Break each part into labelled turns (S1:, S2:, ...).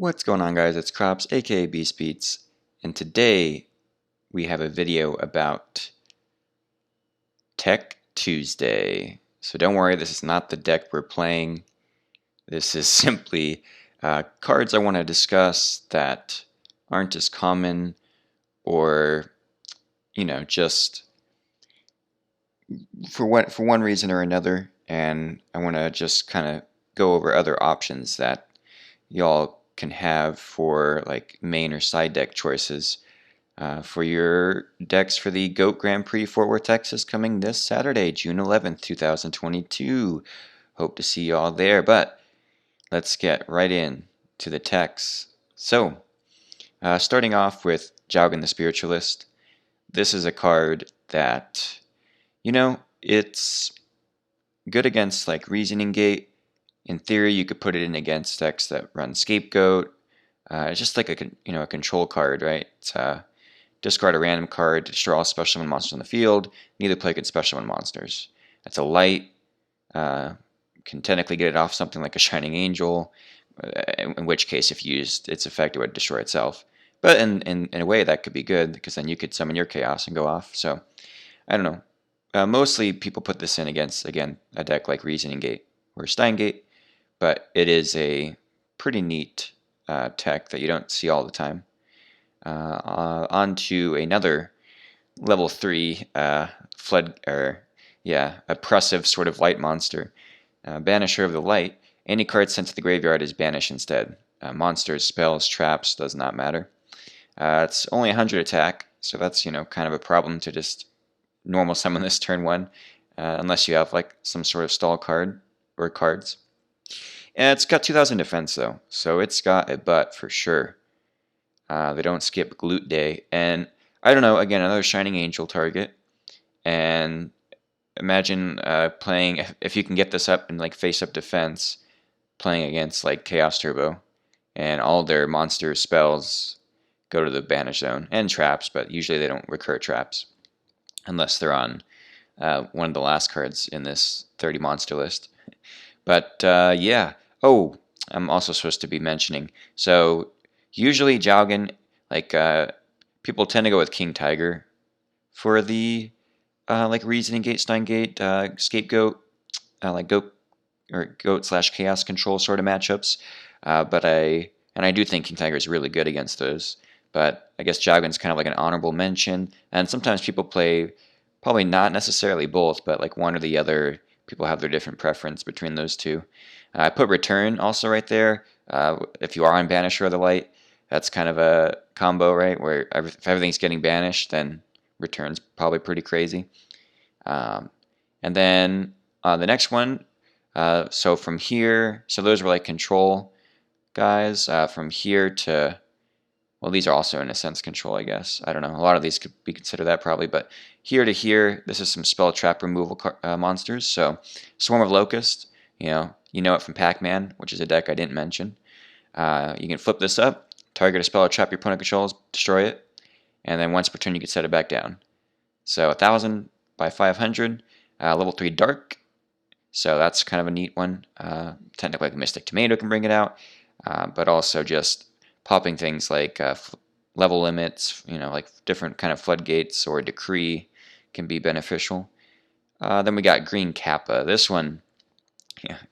S1: What's going on, guys? It's Crops, aka Beast Beats, and today we have a video about Tech Tuesday. So don't worry, this is not the deck we're playing. This is simply cards I want to discuss that aren't as common, or just for one reason or another. And I want to just kind of go over other options that y'all can have for like main or side deck choices for your decks for the GOAT Grand Prix Fort Worth, Texas, coming this Saturday, June 11th, 2022. Hope to see y'all there, but let's get right in to the techs. So, starting off with Jaugen the Spiritualist. This is a card that, it's good against like Reasoning Gate. In theory, you could put it in against decks that run Scapegoat. It's just like a control card, right? It's discard a random card to destroy all special summon monsters on the field. Neither play can special summon monsters. It's a light. Can technically get it off something like a Shining Angel, in which case, if used its effect, it would destroy itself. But in a way, that could be good, because then you could summon your Chaos and go off. So, I don't know. Mostly, people put this in against, again, a deck like Reasoning Gate or Steingate. But it is a pretty neat tech that you don't see all the time. On to another level 3 oppressive sort of light monster. Banisher of the Light. Any card sent to the graveyard is banished instead. Monsters, spells, traps, does not matter. It's only 100 attack, so that's kind of a problem to just normal summon this turn 1, unless you have like some sort of stall card or cards. And it's got 2000 defense though, so it's got a butt for sure. They don't skip Glute Day, and I don't know, again, another Shining Angel target. And imagine playing, if you can get this up and like face up defense, playing against like Chaos Turbo, and all their monster spells go to the banish zone, and traps, but usually they don't recur traps unless they're on one of the last cards in this 30 monster list. But yeah. Oh, I'm also supposed to be mentioning. So usually Jaugen, like people tend to go with King Tiger for the like Reasoning Gate, Steingate, Scapegoat, like Goat/Chaos control sort of matchups. But I do think King Tiger is really good against those. But I guess Jaugen's kind of like an honorable mention. And sometimes people play probably not necessarily both, but like one or the other. People have their different preference between those two. I put Return also right there. If you are on Banisher of the Light, that's kind of a combo, right? Where if everything's getting banished, then Return's probably pretty crazy. And then the next one, so from here, so those were like control guys. From here to, well, these are also in a sense control, I guess. I don't know. A lot of these could be considered that probably, but here to here, this is some spell trap removal monsters. So Swarm of Locust, you know it from Pac-Man, which is a deck I didn't mention. You can flip this up, target a spell or trap your opponent controls, destroy it, and then once per turn you can set it back down. So 1000 by 500, level 3 Dark. So that's kind of a neat one. Technically, like Mystic Tomato can bring it out, but also just popping things like level limits, like different kind of floodgates or decree can be beneficial. Then we got Green Kappa. This one,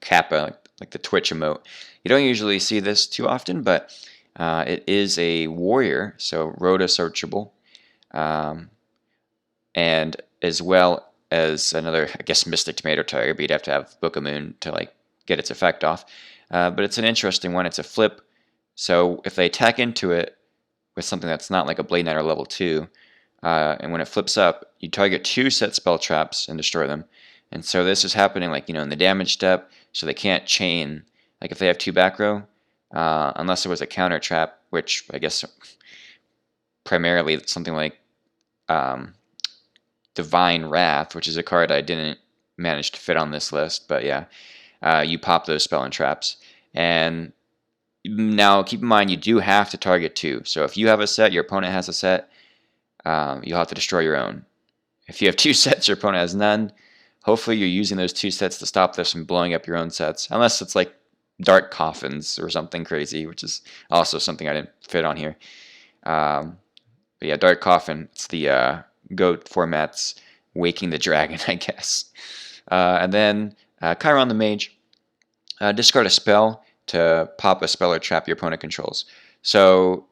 S1: Kappa, like the Twitch emote. You don't usually see this too often, but it is a warrior, so Rhoda searchable, and as well as another, I guess, Mystic Tomato target, but you'd have to have Book of Moon to like get its effect off. But it's an interesting one. It's a flip. So if they attack into it with something that's not like a Blade Knight or level 2, and when it flips up, you target 2 set spell traps and destroy them. And so this is happening like, in the damage step, so they can't chain, like if they have 2 back row, unless there was a counter trap, which I guess primarily something like Divine Wrath, which is a card I didn't manage to fit on this list, but yeah, you pop those spell and traps. And now, keep in mind, you do have to target 2. So if you have a set, your opponent has a set, you'll have to destroy your own. If you have 2 sets, your opponent has none. Hopefully you're using those 2 sets to stop this from blowing up your own sets. Unless it's like Dark Coffins or something crazy, which is also something I didn't fit on here. But yeah, Dark Coffin, it's the GOAT format's Waking the Dragon, I guess. And then Chiron the Mage, discard a spell to pop a spell or trap your opponent controls. So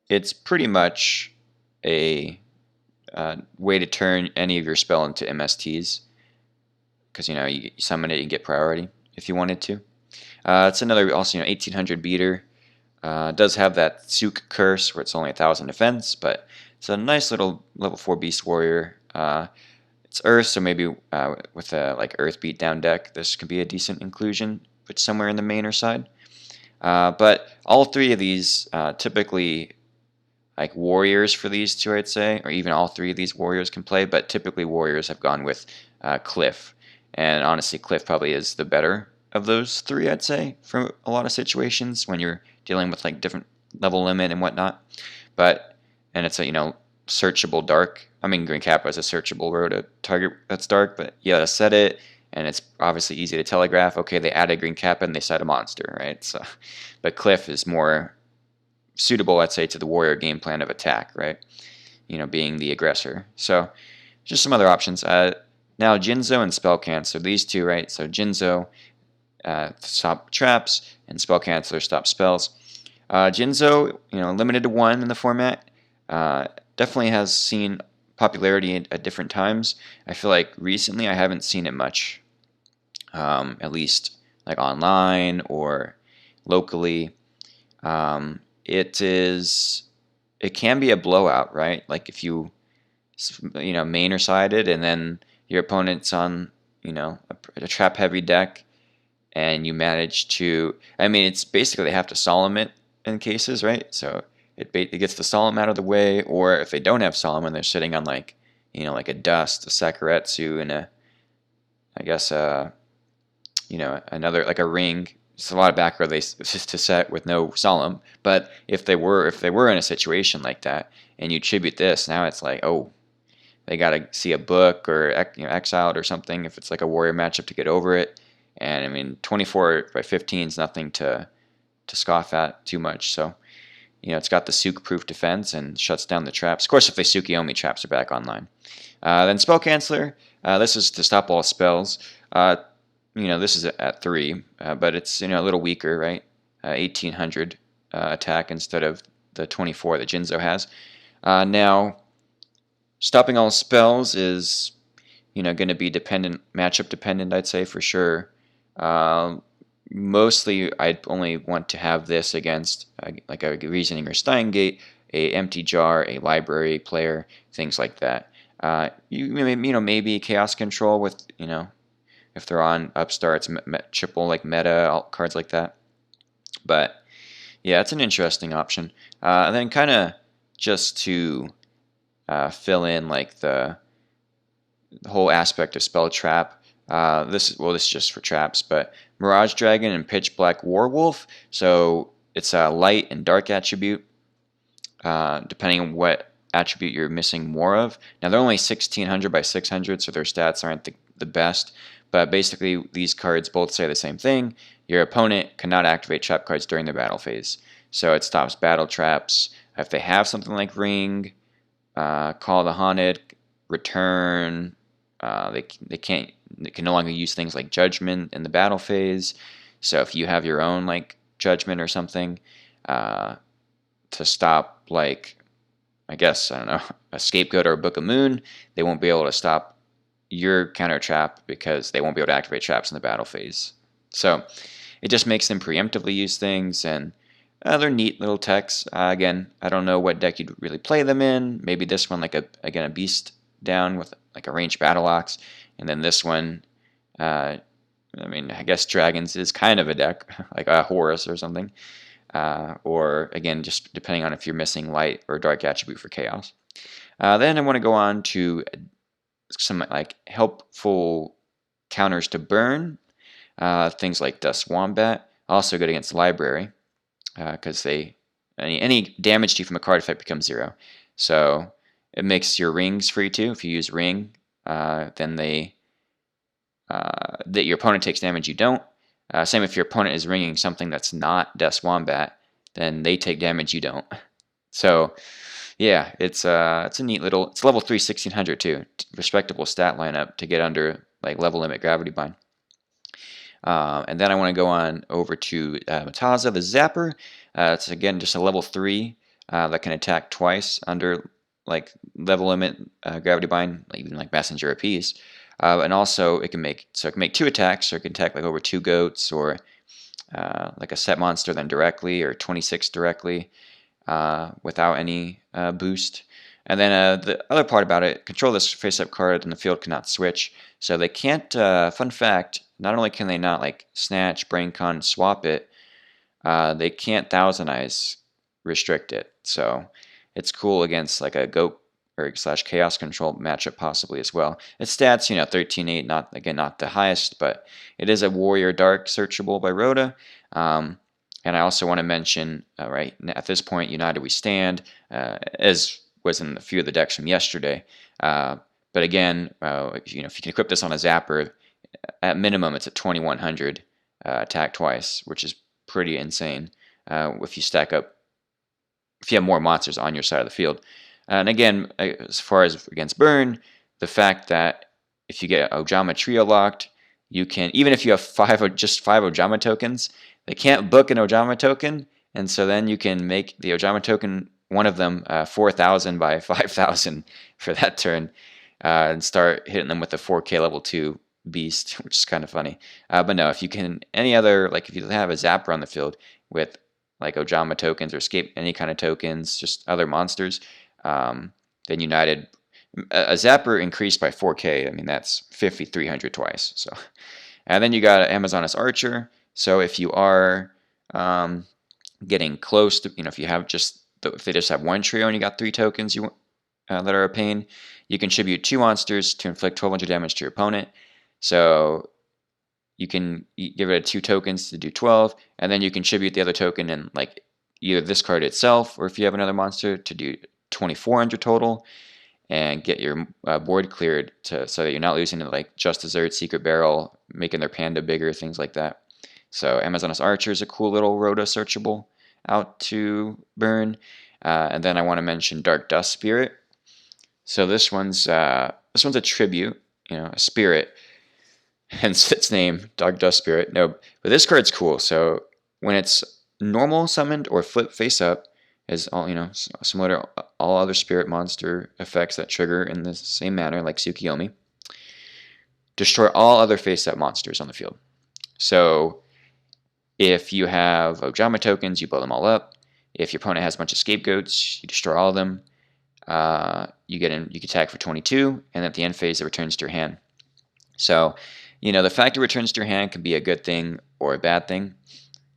S1: it's pretty much a way to turn any of your spell into MSTs, because you summon it and get priority if you wanted to. It's another also 1800 beater. Does have that Sook curse where it's only 1000 defense, but it's a nice little level 4 beast warrior. It's Earth, so maybe with a like Earth beatdown deck, this could be a decent inclusion, but somewhere in the mainer side. But all three of these typically like warriors for these two, I'd say, or even all three of these warriors can play, but typically warriors have gone with Cliff. And honestly, Cliff probably is the better of those three, I'd say, for a lot of situations when you're dealing with like different level limit and whatnot. And it's a, searchable dark. I mean, Green Kappa is a searchable row to target that's dark, but you gotta set it, and it's obviously easy to telegraph. Okay, they added Green Kappa and they set a monster, right? So, but Cliff is more suitable, I'd say, to the warrior game plan of attack, right? Being the aggressor. So, just some other options. Now, Jinzo and Spell Canceller, these two, right? So, Jinzo stop traps, and Spell Canceller stop spells. Jinzo, limited to 1 in the format, definitely has seen popularity at different times. I feel like recently I haven't seen it much, at least like online or locally. It can be a blowout, right? Like if you mainer sided and then your opponent's on a trap heavy deck, and you manage to, I mean, it's basically they have to solemn it in cases, right? So it gets the solemn out of the way, or if they don't have solemn and they're sitting on like a dust, a Sakuretsu, and I guess another like a ring. It's a lot of back row they to set with no solemn. But if they were in a situation like that and you tribute this, now it's like, oh, they got to see a book or exiled or something if it's like a warrior matchup to get over it. And I mean, 24 by 15 is nothing to scoff at too much. So it's got the Sook-proof defense and shuts down the traps. Of course, if they Tsukiyomi, traps are back online. Then Spell Canceller. This is to stop all spells. This is at 3, but it's a little weaker, right? 1800 attack instead of the 24 that Jinzo has. Now, stopping all spells is going to be matchup dependent, I'd say, for sure. Mostly, I'd only want to have this against like a Reasoning or Steingate, a Empty Jar, a Library player, things like that. Maybe Chaos Control with if they're on upstarts, triple like meta cards like that. But yeah, it's an interesting option. And then kind of just to fill in like the whole aspect of spell trap. This is just for traps, but Mirage Dragon and Pitch Black Warwolf. So it's a light and dark attribute, depending on what attribute you're missing more of. Now they're only 1600 by 600, so their stats aren't the best. But basically, these cards both say the same thing. Your opponent cannot activate trap cards during the battle phase. So it stops battle traps. If they have something like Ring, Call the Haunted, Return, they can no longer use things like Judgment in the battle phase. So if you have your own like Judgment or something to stop, like, I guess, I don't know, a Scapegoat or a Book of Moon, they won't be able to stop your counter trap because they won't be able to activate traps in the battle phase. So it just makes them preemptively use things, and they're neat little techs. Again, I don't know what deck you'd really play them in. Maybe this one, like a beast down with like a ranged battle ox, and then this one, I guess dragons is kind of a deck, like a Horus or something. Or again, just depending on if you're missing light or dark attribute for chaos. Then I want to go on to some like helpful counters to burn, things like Dust Wombat, also good against Library, because any damage to you from a card effect becomes 0. So it makes your rings free too. If you use Ring, then that your opponent takes damage, you don't. Same if your opponent is ringing something that's not Death's Wombat, then they take damage, you don't. So yeah, it's a neat little. It's level 3, 1600 too. Respectable stat lineup to get under like level limit gravity bind. And then I want to go on over to Mataza, the Zapper. It's again just a level 3 that can attack twice under like level limit gravity bind, even like Messenger Appease. And also it can make 2 attacks, or it can attack like over 2 goats, or like a set monster then directly, or 26 directly without any boost. And then the other part about it, control this face-up card in the field cannot switch. So they can't, fun fact, not only can they not like snatch, brain con, swap it, they can't Thousand Eyes restrict it. So it's cool against like a goat or / chaos control matchup possibly as well. Its stats, 13-8, not the highest, but it is a warrior dark searchable by Rhoda. And I also want to mention, right at this point, United We Stand, as was in a few of the decks from yesterday. But again, if you can equip this on a Zapper, at minimum it's at 2100 attack twice, which is pretty insane. If you have more monsters on your side of the field. And again, as far as against burn, the fact that if you get Ojama Trio locked, you can, even if you have just 5 Ojama tokens, they can't book an Ojama token, and so then you can make the Ojama token, one of them, 4,000 by 5,000 for that turn, and start hitting them with the 4K level 2 beast, which is kind of funny. But no, if you can, if you have a Zapper on the field with like Ojama tokens or escape any kind of tokens, just other monsters, then United, a Zapper increased by 4K. I mean, that's 5,300 twice. So, and then you got Amazoness Archer. So if you are getting close to, if you have if they just have one trio and you got 3 tokens that are a pain, you contribute 2 monsters to inflict 1,200 damage to your opponent. So you can give it 2 tokens to do 12, and then you contribute the other token and like either this card itself, or if you have another monster, to do 2,400 total, and get your board cleared so that you're not losing to like Just Dessert, Secret Barrel, making their panda bigger, things like that. So Amazoness Archer is a cool little Rhoda searchable out to burn. And then I want to mention Dark Dust Spirit. So this one's a tribute, a spirit, hence its name, Dark Dust Spirit. No, but this card's cool. So when it's normal summoned or flip face up, is all similar to all other spirit monster effects that trigger in the same manner, like Tsukiyomi. Destroy all other face up monsters on the field. So if you have Ojama tokens, you blow them all up. If your opponent has a bunch of scapegoats, you destroy all of them. You can attack for 22, and at the end phase, it returns to your hand. So, the fact it returns to your hand can be a good thing or a bad thing.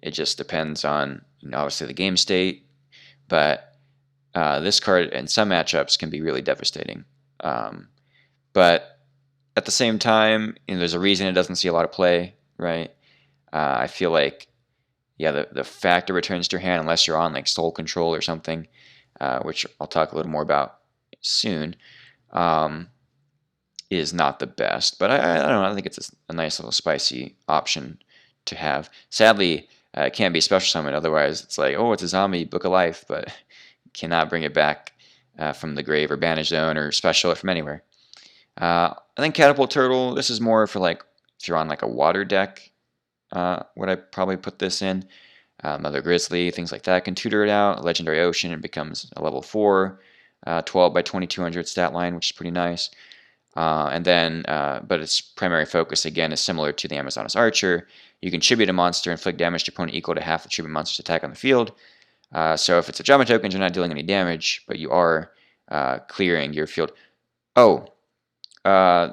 S1: It just depends on, obviously, the game state. But this card in some matchups can be really devastating. But at the same time, there's a reason it doesn't see a lot of play, right? I feel like, the fact it returns to your hand, unless you're on like Soul Control or something, which I'll talk a little more about soon, is not the best. But I don't know. I think it's a nice little spicy option to have. Sadly, it can't be special summon. Otherwise, it's like, oh, it's a zombie, Book of Life, but cannot bring it back from the grave or Banish Zone or special it from anywhere. I think Catapult Turtle, this is more for like if you're on like a water deck. Would I probably put this in? Mother Grizzly, things like that can tutor it out. Legendary Ocean, it becomes a level 4, 12 by 2200 stat line, which is pretty nice. And then, but its primary focus, again, is similar to the Amazoness Archer. You can tribute a monster, inflict damage to your opponent equal to half the tribute monster's attack on the field. So if it's a Jama token, you're not dealing any damage, but you are clearing your field. Oh,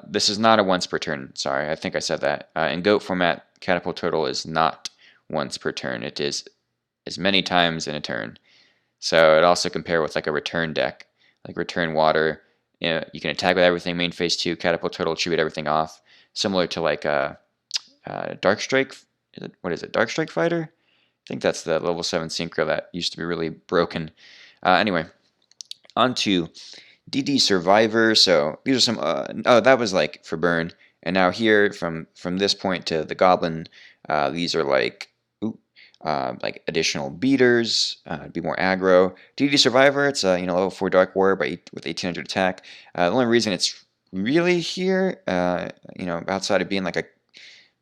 S1: this is not a once per turn. Sorry, I think I said that. In GOAT format, Catapult Turtle is not once per turn. It is as many times in a turn. So it also compare with like a return deck, like Return Water. You can attack with everything, main phase 2, Catapult Turtle, tribute everything off. Similar to like a Dark Strike. What is it? Dark Strike Fighter? I think that's the level 7 Synchro that used to be really broken. Anyway, on to DD Survivor. So these are some. That was like for burn. And now here, from this point to the Goblin These are like additional beaters, be more aggro. DD Survivor, it's a level 4 Dark Warrior with 1800 attack. The only reason it's really here, outside of being like a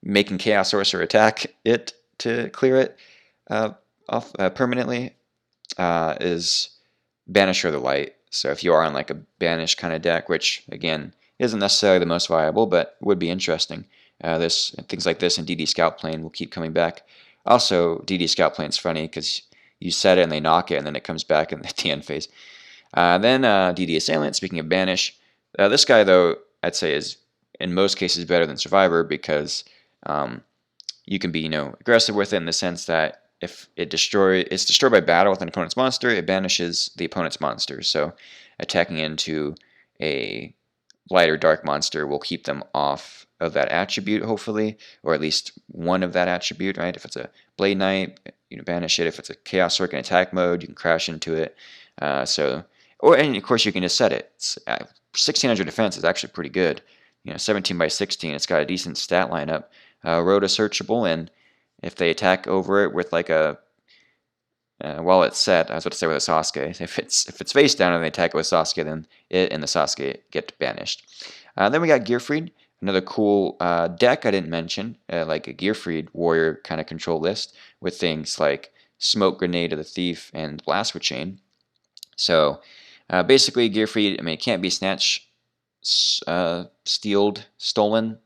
S1: making Chaos Sorcerer attack it to clear it off permanently, is Banisher of the Light. So if you are on like a banish kind of deck, which again isn't necessarily the most viable, but would be interesting. Things like this in DD Scout Plane will keep coming back. Also, DD Scout Plane's funny because you set it and they knock it, and then it comes back in the end phase. Then DD Assailant. Speaking of banish, this guy though I'd say is in most cases better than Survivor because you can be aggressive with it in the sense that if it's destroyed by battle with an opponent's monster, it banishes the opponent's monster. So attacking into a lighter dark monster will keep them off of that attribute, hopefully, or at least one of that attribute, right? If it's a Blade Knight, banish it. If it's a Chaos Orc in attack mode, you can crash into it. And of course you can just set it. 1600 defense is actually pretty good. 17 by 16, it's got a decent stat lineup. Rhoda searchable, and if they attack over it with like a while it's set, I was about to say with a Sasuke. If it's face down and they attack it with Sasuke, then it and the Sasuke get banished. Then we got Gearfried, another cool deck I didn't mention, like a Gearfried warrior kind of control list with things like Smoke Grenade of the Thief and Blast with Chain. So basically, Gearfried, it can't be snatched, stealed, stolen.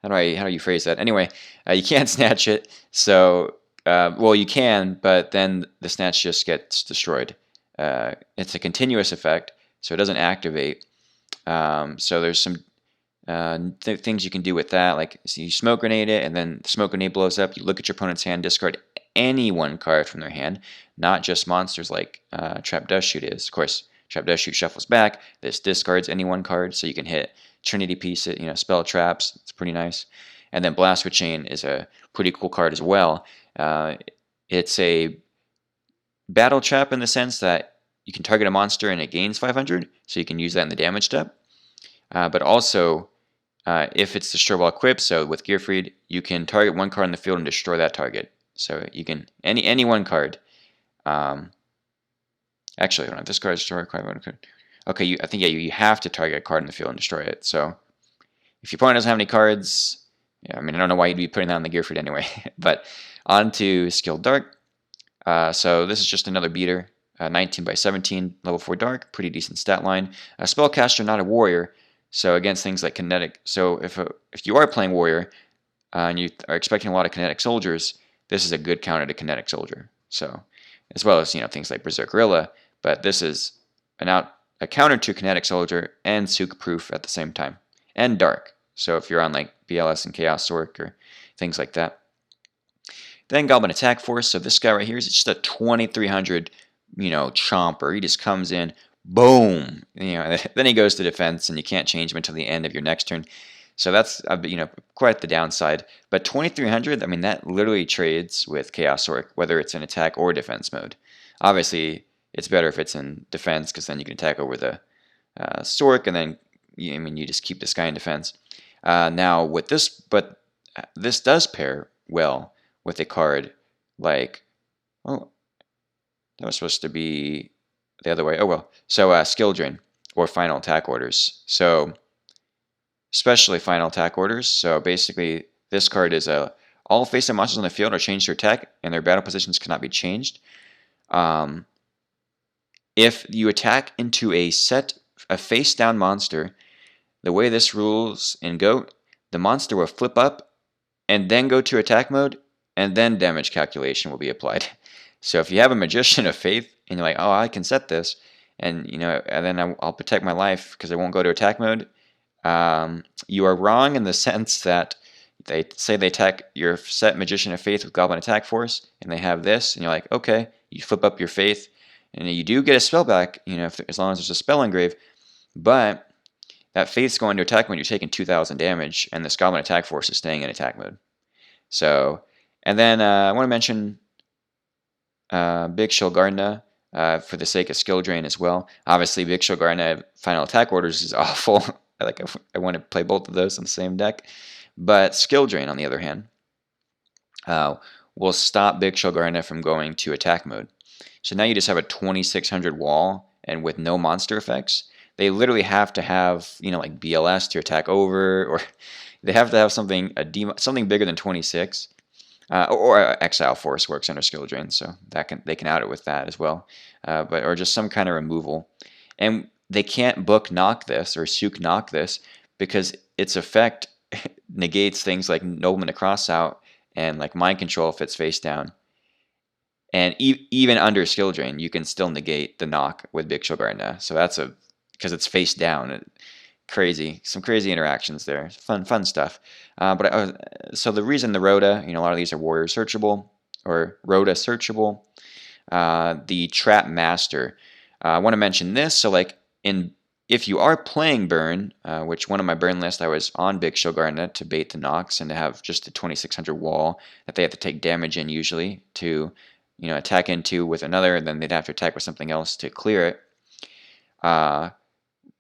S1: How do you phrase that? Anyway, you can't snatch it. So, well, you can, but then the snatch just gets destroyed. It's a continuous effect, so it doesn't activate. So there's some things you can do with that, like you smoke grenade it, and then the smoke grenade blows up. You look at your opponent's hand, discard any one card from their hand, not just monsters like Trap Dust Shoot is. Of course, Trap Dust Shoot shuffles back. This discards any one card, so you can hit Trinity Piece it, spell traps. It's pretty nice. And then Blast with Chain is a pretty cool card as well. It's a battle trap in the sense that you can target a monster and it gains 500, so you can use that in the damage step. But also, if it's destroyable equipped, so with Gearfried, you can target one card in the field and destroy that target. So you can any one card. Actually, I don't have this card destroy a card. Okay, I think you have to target a card in the field and destroy it. So if your opponent doesn't have any cards, I don't know why you'd be putting that on the Gearfried anyway. But on to Skilled Dark. So this is just another beater. 19 by 17, level 4 Dark, pretty decent stat line. A spellcaster, not a warrior. So against things like kinetic. So if you are playing warrior and you are expecting a lot of kinetic soldiers, this is a good counter to kinetic soldier. So as well as things like Berserk Gorilla, but this is a counter to kinetic soldier and Sook proof at the same time, and dark. So if you're on like BLS and Chaos Orc or things like that. Then Goblin Attack Force. So this guy right here is just a 2300, chomper. He just comes in, boom. Then he goes to defense, and you can't change him until the end of your next turn. So that's quite the downside. But 2300, that literally trades with Chaos Orc, whether it's in attack or defense mode. Obviously, it's better if it's in defense, because then you can attack over the Sorc, and then you just keep this guy in defense. Now with this, but this does pair well with a card like, that was supposed to be the other way. Oh well. So Skill Drain or Final Attack Orders. So especially Final Attack Orders. So basically, this card is all face-up monsters on the field are changed to attack, and their battle positions cannot be changed. If you attack into a face-down monster, the way this rules in GOAT, the monster will flip up and then go to attack mode, and then damage calculation will be applied. So if you have a Magician of Faith, and you're like, oh, I can set this, and and then I'll protect my life because I won't go to attack mode, you are wrong in the sense that they say they attack your set Magician of Faith with Goblin Attack Force, and they have this, and you're like, okay, you flip up your Faith, and you do get a spell back, as long as there's a spell engrave, but that Faith's going to attack when you're taking 2,000 damage, and this Goblin Attack Force is staying in attack mode. So, and then I want to mention Big Shulgarna for the sake of skill drain as well. Obviously, Big Shulgarna Final Attack Orders is awful. I want to play both of those in the same deck. But skill drain, on the other hand, uh, will stop Big Shogarna from going to attack mode. So now you just have a 2600 wall, and with no monster effects. They literally have to have, like BLS to attack over, or they have to have something something bigger than 26. Or Exile Force works under skill drain, so they can out it with that as well. Or just some kind of removal. And they can't book knock this or Sook knock this because its effect negates things like Nobleman to cross out and like mind control if it's face down. And even under skill drain, you can still negate the knock with Big Shogarna. So that's because it's face down. Crazy, some crazy interactions there. Fun stuff. So the reason the Rhoda, a lot of these are warrior searchable or Rhoda searchable. The Trap Master. I want to mention this. So if you are playing Burn, which one of my Burn lists I was on Big Shogarna to bait the knocks and to have just a 2600 wall that they have to take damage in usually to attack into with another, and then they'd have to attack with something else to clear it.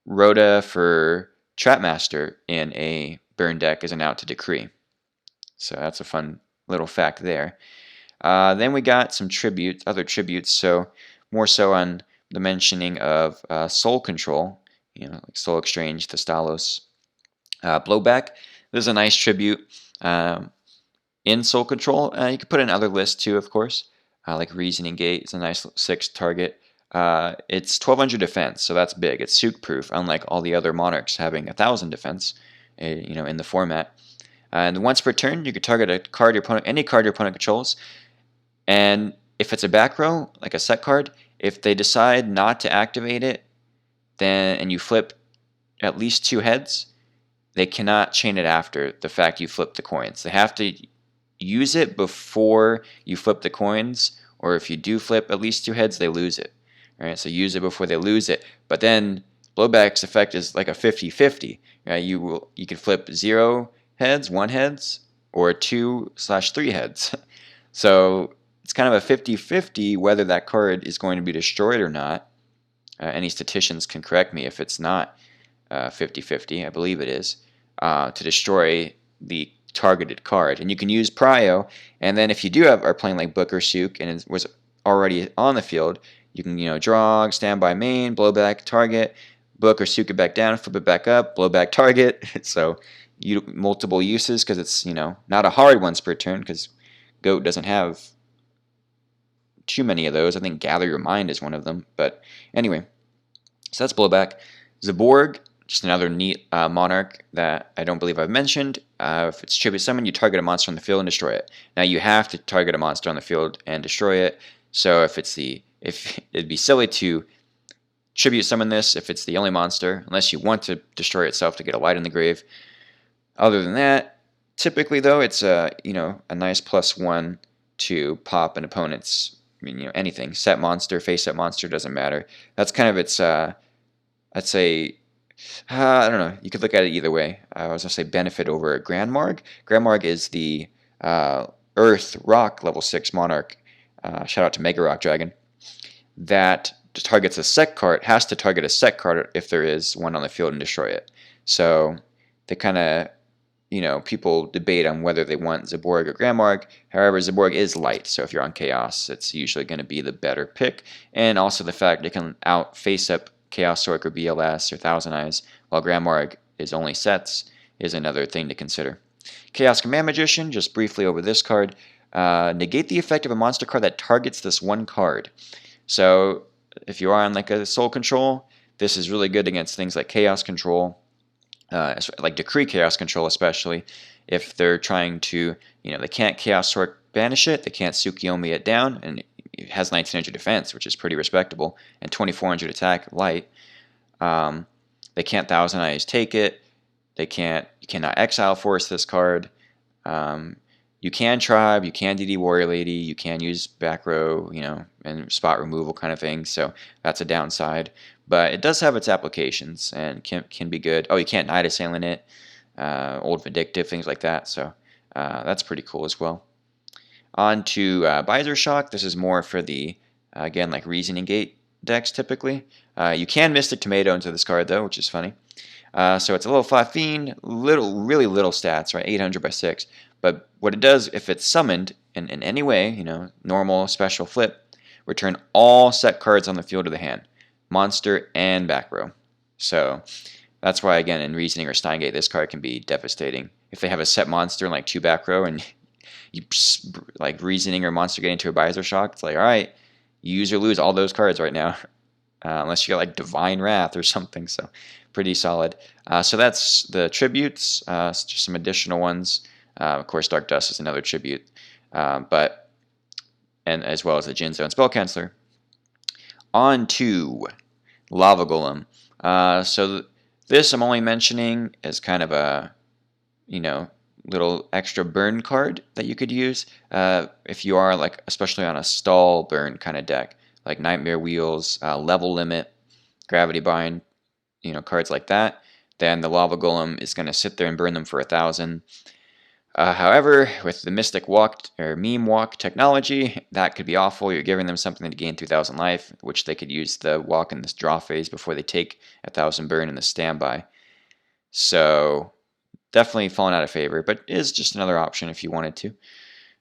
S1: Rhoda for Trapmaster in a burn deck is an out to Decree. So that's a fun little fact there. Then we got some other tributes, so more so on the mentioning of Soul Control, like Soul Exchange, Thestalos. Blowback, this is a nice tribute. In Soul Control, you could put in other lists too, of course. Like Reasoning Gate is a nice 6 target. It's 1200 defense, so that's big. It's Sook proof, unlike all the other monarchs having 1000 defense, in the format. And once per turn, you can target any card your opponent controls. And if it's a back row, like a set card, if they decide not to activate it, and you flip at least 2 heads, they cannot chain it after the fact you flip the coins. They have to use it before you flip the coins, or if you do flip at least 2 heads, they lose it. All right, so use it before they lose it. But then Blowback's effect is like a 50-50. Right? You can flip 0 heads, 1 heads, or 2/3 heads. So it's kind of a 50-50 whether that card is going to be destroyed or not. Any statisticians can correct me if it's not 50-50. I believe it is, to destroy the targeted card. And you can use Prio, and then if you are playing like Book or Sook and it was already on the field, you can draw, stand by main, blow back, target, Book or Sook it back down, flip it back up, blow back, target. So multiple uses because it's not a hard once per turn because Goat doesn't have too many of those. I think Gather Your Mind is one of them. But anyway, so that's Blowback. Zaborg, just another neat monarch that I don't believe I've mentioned. If it's tribute summon, you target a monster on the field and destroy it. Now you have to target a monster on the field and destroy it. So if it'd be silly to tribute summon this if it's the only monster, unless you want to destroy itself to get a light in the grave. Other than that, typically though, it's a nice +1 to pop an opponent's anything set monster, face up monster, doesn't matter. That's kind of its I'd say. I don't know. You could look at it either way. I was going to say benefit over Grand Marg. Grand Marg is the Earth Rock level 6 Monarch. Shout out to Mega Rock Dragon. That targets a set card, has to target a set card if there is one on the field and destroy it. So they kind of, people debate on whether they want Zaborg or Grand Marg. However, Zaborg is light, so if you're on Chaos, it's usually going to be the better pick. And also the fact it can out face up Chaos Sork or BLS or Thousand Eyes, while Grand Marg is only sets, is another thing to consider. Chaos Command Magician, just briefly over this card, negate the effect of a monster card that targets this one card. So if you are on like a Soul Control, this is really good against things like Chaos Control, like Decree Chaos Control especially. If they're trying to, they can't Chaos Sork banish it, they can't Tsukiyomi it down, and it has 1900 defense, which is pretty respectable, and 2400 attack light. They can't Thousand Eyes take it. You cannot Exile Force this card. You can Tribe, you can DD Warrior Lady, you can use back row, and spot removal kind of thing. So that's a downside, but it does have its applications and can be good. Oh, you can't Night Assailant it, Old Vindictive, things like that. So that's pretty cool as well. On to Visor Shock. This is more for the, again, like Reasoning Gate decks typically. You can Mystic Tomato into this card though, which is funny. So it's a little 5 Fiend, really little stats, right? 800 by 6. But what it does, if it's summoned in any way, normal, special, flip, return all set cards on the field to the hand, monster and back row. So that's why, again, in Reasoning or Steingate, this card can be devastating. If they have a set monster in like 2 back row and you like Reasoning or monster get into a Visor Shock, it's like, all right, you use or lose all those cards right now. Unless you got like Divine Wrath or something, so pretty solid. So that's the tributes, just some additional ones. Of course, Dark Dust is another tribute, and as well as the Jin Zone Spell Canceller. On to Lava Golem. So this I'm only mentioning as kind of a, little extra burn card that you could use if you are like, especially on a stall burn kind of deck, like Nightmare Wheels, Level Limit, Gravity Bind, cards like that. Then the Lava Golem is going to sit there and burn them for 1,000. However, with the Mystic Walk or Meme Walk technology, that could be awful. You're giving them something to gain 2,000 life, which they could use the walk in this draw phase before they take 1,000 burn in the standby. So definitely fallen out of favor, but is just another option if you wanted to.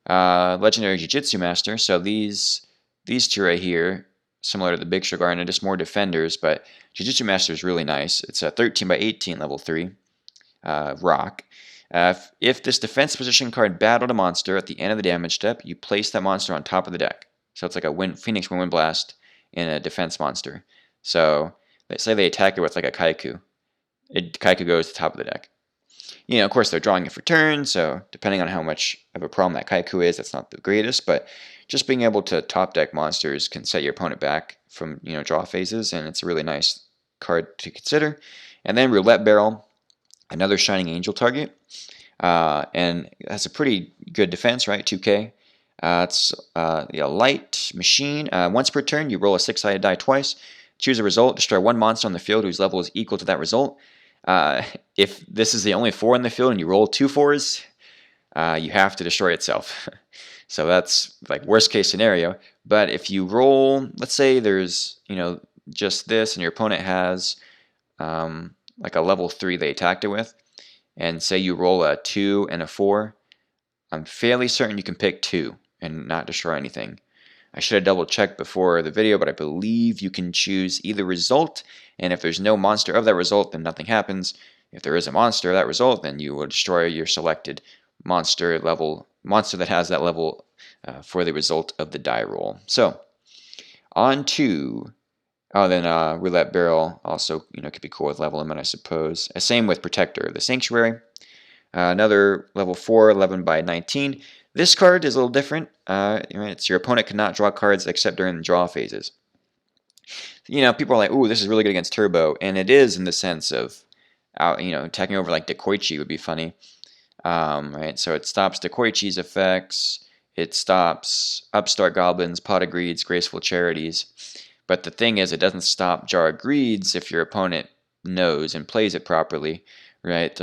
S1: Legendary Jiu-Jitsu Master. So these two right here, similar to the Big Sugar, and just more defenders, but Jiu-Jitsu Master is really nice. It's a 13 by 18 level 3 rock. If this defense position card battled a monster at the end of the damage step, you place that monster on top of the deck. So it's like a Phoenix Wind Blast in a defense monster. So let's say they attack it with like a Kaiku. Kaiku goes to the top of the deck. Of course, they're drawing it for turn, so depending on how much of a problem that Kaiku is, that's not the greatest, but just being able to top deck monsters can set your opponent back from, draw phases, and it's a really nice card to consider. And then Roulette Barrel, another Shining Angel target, and it has a pretty good defense, right? 2k. It's a light machine. Once per turn, you roll a 6-sided die twice. Choose a result. Destroy one monster on the field whose level is equal to that result. If this is the only 4 in the field and you roll 2 4s, you have to destroy itself. So that's like worst case scenario. But if you roll, let's say there's, just this and your opponent has like a level 3 they attacked it with, and say you roll a 2 and a 4, I'm fairly certain you can pick 2 and not destroy anything. I should have double checked before the video, but I believe you can choose either result, and if there's no monster of that result, then nothing happens. If there is a monster of that result, then you will destroy your selected monster that has that level for the result of the die roll. So, on to Roulette Barrel also could be cool with level limit, I suppose. Same with Protector of the Sanctuary. Another level 4, 11 by 19. This card is a little different. It's your opponent cannot draw cards except during the draw phases. People are like, ooh, this is really good against Turbo, and it is in the sense of, attacking over like Dekoichi would be funny. Right? So it stops Dekoichi's effects. It stops Upstart Goblins, Pot of Greeds, Graceful Charities. But the thing is, it doesn't stop Jar of Greeds if your opponent knows and plays it properly, right?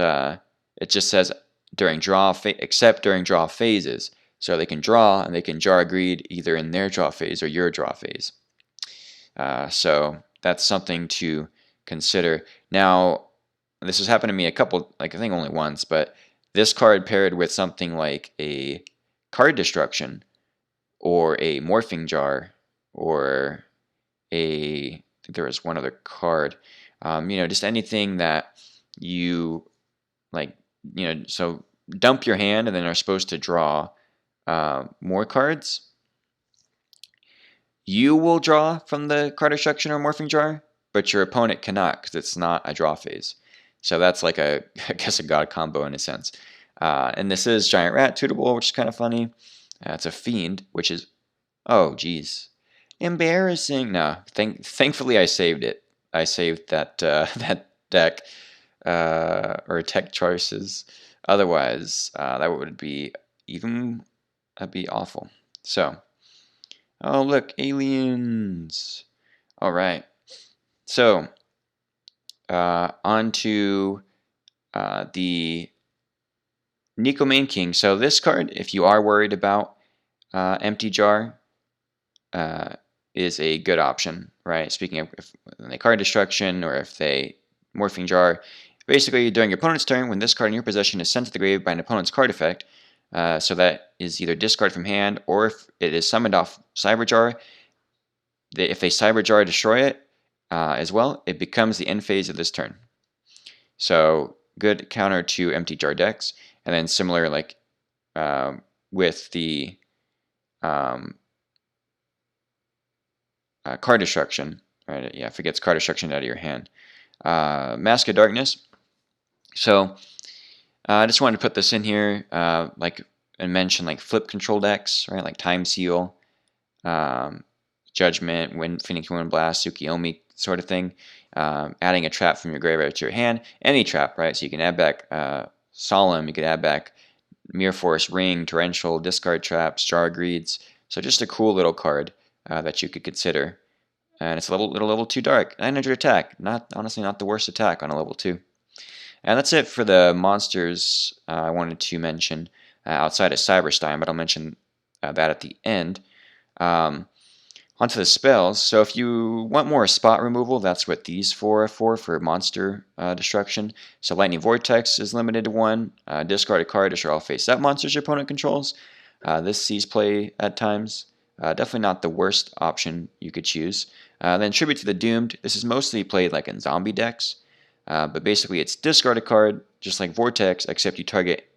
S1: It just says except during draw phases. So they can draw and they can Jar of Greed either in their draw phase or your draw phase. So that's something to consider. Now, this has happened to me I think only once, but this card paired with something like a Card Destruction or a Morphing Jar or I think there was one other card, just anything that you like, so dump your hand and then are supposed to draw more cards. You will draw from the Card Destruction or Morphing Jar, but your opponent cannot because it's not a draw phase. So that's like I guess a god combo in a sense. And this is Giant Rat Tutable, which is kind of funny. It's a Fiend, which is, oh geez, embarrassing. No, thankfully I saved it. I saved that that deck or tech choices. Otherwise, that would be that'd be awful. So, oh look, aliens. All right. So, on to the Nico Main King. So this card, if you are worried about Empty Jar, is a good option, right? Speaking of if they Card Destruction or if they Morphing Jar, basically during your opponent's turn, when this card in your possession is sent to the grave by an opponent's card effect, So that is either discard from hand, or if it is summoned off Cyberjar, if they Cyberjar destroy it as well, it becomes the end phase of this turn. So good counter to empty jar decks. And then similar, like with the card destruction, right? Yeah, if it gets card destruction out of your hand. Mask of Darkness. So I just wanted to put this in here, and mention like flip control decks, right? Like Time Seal, Judgment, Phoenix Wind Blast, Tsukiyomi sort of thing. Adding a trap from your graveyard to your hand, any trap, right? So you can add back Solemn, you could add back Mirror Force, Ring, Torrential, discard traps, Jar Greeds. So just a cool little card that you could consider. And it's a little level 2 dark. 900 attack. Honestly not the worst attack on a level 2. And that's it for the monsters I wanted to mention outside of Cyberstein, but I'll mention that at the end. Onto the spells. So if you want more spot removal, that's what these four are for monster destruction. So Lightning Vortex is limited to 1. Discard a card to destroy all face-up monsters your opponent controls. This sees play at times. Definitely not the worst option you could choose. Then Tribute to the Doomed. This is mostly played like in zombie decks. But basically it's discard a card, just like Vortex, except you target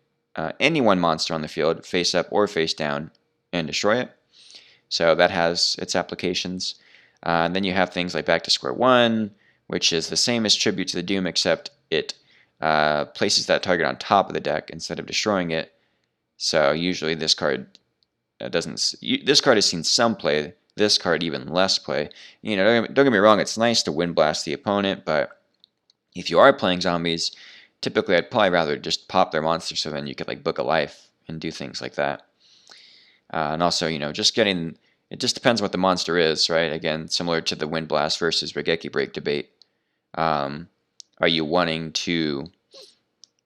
S1: any one monster on the field, face up or face down, and destroy it. So that has its applications. And then you have things like Back to Square One, which is the same as Tribute to the Doom, except it places that target on top of the deck instead of destroying it. So usually this card doesn't. This card has seen some play. This card even less play. Don't get me wrong. It's nice to Wind Blast the opponent, but if you are playing zombies, typically I'd probably rather just pop their monster so then you could like book a life and do things like that. And also, just getting, it just depends what the monster is, right? Again, similar to the Wind Blast versus Regeki Break debate. Are you wanting to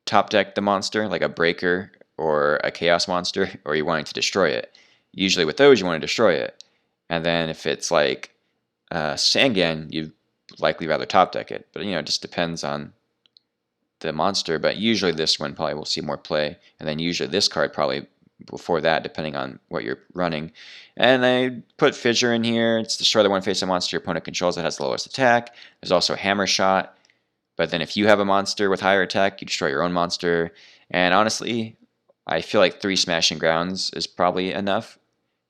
S1: top deck the monster like a Breaker or a Chaos monster, or are you wanting to destroy it? Usually with those, you want to destroy it. And then if it's like Sangan, you'd likely rather top deck it. But, it just depends on the monster. But usually this one probably will see more play. And then usually this card probably before that, depending on what you're running. And I put Fissure in here. It's destroy the one face-up monster your opponent controls that has the lowest attack. There's also Hammer Shot. But then if you have a monster with higher attack, you destroy your own monster. And honestly, I feel like 3 Smashing Grounds is probably enough.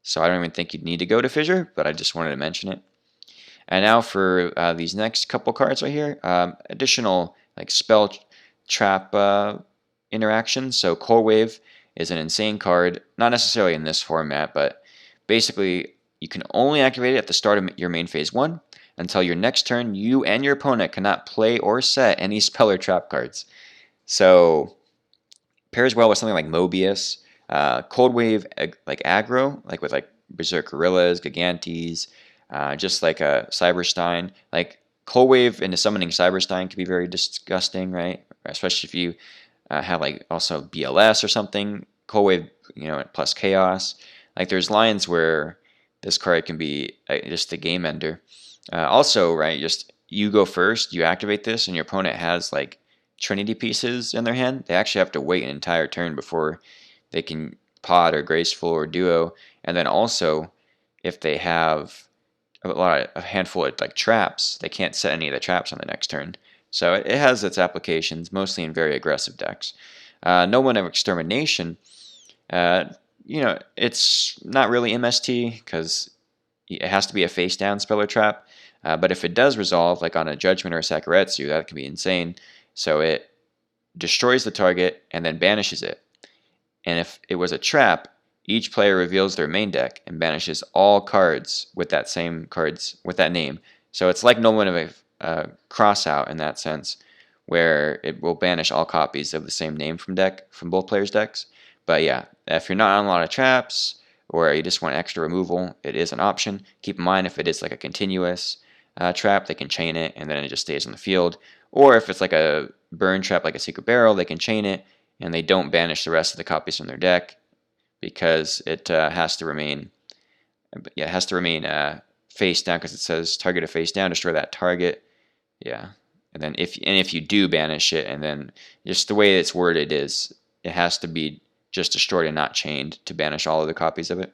S1: So I don't even think you'd need to go to Fissure, but I just wanted to mention it. And now for these next couple cards right here, additional like spell trap interactions. So Cold Wave is an insane card, not necessarily in this format, but basically you can only activate it at the start of your main phase 1. Until your next turn, you and your opponent cannot play or set any spell or trap cards. So pairs well with something like Mobius, Cold Wave like aggro, like with like Berserk Gorillas, Gigantes, just like a Cyberstein. Like Cold Wave into summoning Cyberstein could be very disgusting, right? Especially if you have like also BLS or something. Cold Wave, plus Chaos. Like there's lines where this card can be just a game ender. Also, right, just you go first, you activate this, and your opponent has like Trinity pieces in their hand. They actually have to wait an entire turn before they can pod or graceful or duo. And then also, if they have a handful of like traps, they can't set any of the traps on the next turn. So it has its applications, mostly in very aggressive decks. No One of Extermination, it's not really MST because it has to be a face down spell or trap. But if it does resolve, like on a Judgment or a Sakuretsu, that can be insane. So it destroys the target and then banishes it. And if it was a trap, each player reveals their main deck and banishes all cards with that name. So it's like no one of a crossout in that sense, where it will banish all copies of the same name from both players' decks. But yeah, if you're not on a lot of traps or you just want extra removal, it is an option. Keep in mind if it is like a continuous trap, they can chain it and then it just stays on the field. Or if it's like a burn trap like a Secret Barrel, they can chain it and they don't banish the rest of the copies from their deck because it has to remain. Yeah, it has to remain face down because it says target a face down, destroy that target. Yeah, and then if you do banish it, and then just the way it's worded is it has to be just destroyed and not chained to banish all of the copies of it.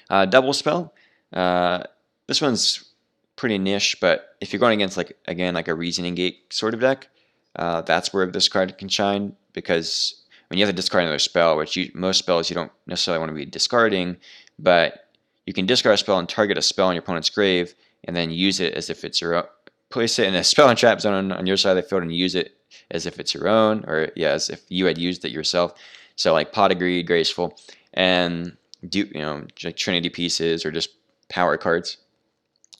S1: Double spell. This one's pretty niche, but if you're going against like a reasoning gate sort of deck, that's where this card can shine, because when you have to discard another spell, which most spells you don't necessarily want to be discarding, but you can discard a spell and target a spell on your opponent's grave, and then use it as if it's your own. Place it in a spell and trap zone on your side of the field and use it as if it's your own, or as if you had used it yourself. So like Pot of Greed, Graceful, and do like Trinity Pieces or just power cards.